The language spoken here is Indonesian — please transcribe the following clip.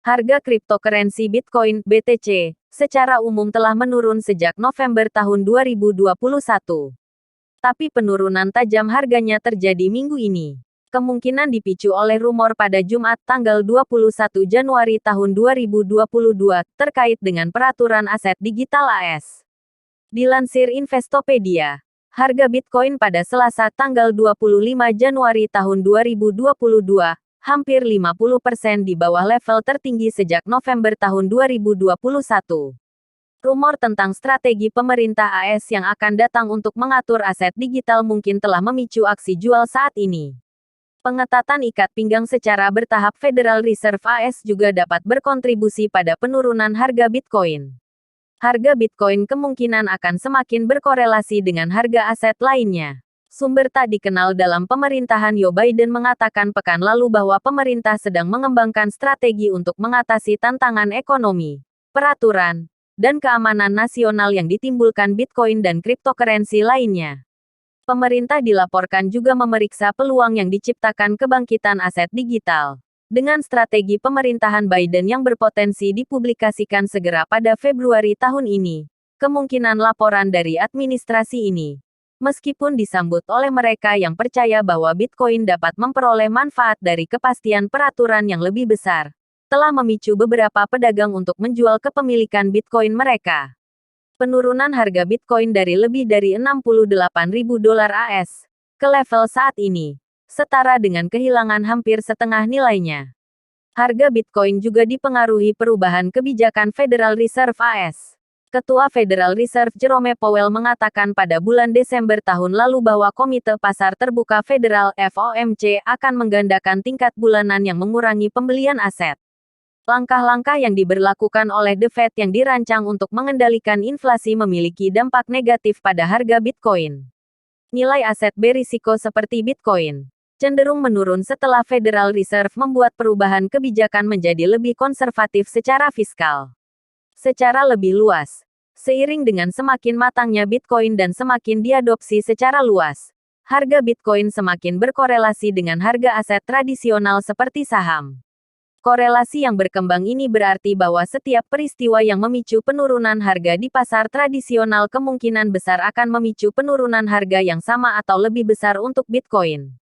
Harga cryptocurrency Bitcoin (BTC) secara umum telah menurun sejak November tahun 2021. Tapi penurunan tajam harganya terjadi minggu ini. Kemungkinan dipicu oleh rumor pada Jumat tanggal 21 Januari tahun 2022 terkait dengan peraturan aset digital AS. Dilansir Investopedia, harga Bitcoin pada Selasa tanggal 25 Januari tahun 2022 hampir 50% di bawah level tertinggi sejak November tahun 2021. Rumor tentang strategi pemerintah AS yang akan datang untuk mengatur aset digital mungkin telah memicu aksi jual saat ini. Pengetatan ikat pinggang secara bertahap Federal Reserve AS juga dapat berkontribusi pada penurunan harga Bitcoin. Harga Bitcoin kemungkinan akan semakin berkorelasi dengan harga aset lainnya. Sumber tak dikenal dalam pemerintahan Joe Biden mengatakan pekan lalu bahwa pemerintah sedang mengembangkan strategi untuk mengatasi tantangan ekonomi, peraturan, dan keamanan nasional yang ditimbulkan Bitcoin dan cryptocurrency lainnya. Pemerintah dilaporkan juga memeriksa peluang yang diciptakan kebangkitan aset digital. Dengan strategi pemerintahan Biden yang berpotensi dipublikasikan segera pada Februari tahun ini, kemungkinan laporan dari administrasi ini, meskipun disambut oleh mereka yang percaya bahwa Bitcoin dapat memperoleh manfaat dari kepastian peraturan yang lebih besar, telah memicu beberapa pedagang untuk menjual kepemilikan Bitcoin mereka. Penurunan harga Bitcoin dari lebih dari $68.000 AS ke level saat ini, setara dengan kehilangan hampir setengah nilainya. Harga Bitcoin juga dipengaruhi perubahan kebijakan Federal Reserve AS. Ketua Federal Reserve Jerome Powell mengatakan pada bulan Desember tahun lalu bahwa Komite Pasar Terbuka Federal (FOMC) akan menggandakan tingkat bulanan yang mengurangi pembelian aset. Langkah-langkah yang diberlakukan oleh The Fed yang dirancang untuk mengendalikan inflasi memiliki dampak negatif pada harga Bitcoin. Nilai aset berisiko seperti Bitcoin cenderung menurun setelah Federal Reserve membuat perubahan kebijakan menjadi lebih konservatif secara fiskal. Secara lebih luas, seiring dengan semakin matangnya Bitcoin dan semakin diadopsi secara luas, harga Bitcoin semakin berkorelasi dengan harga aset tradisional seperti saham. Korelasi yang berkembang ini berarti bahwa setiap peristiwa yang memicu penurunan harga di pasar tradisional kemungkinan besar akan memicu penurunan harga yang sama atau lebih besar untuk Bitcoin.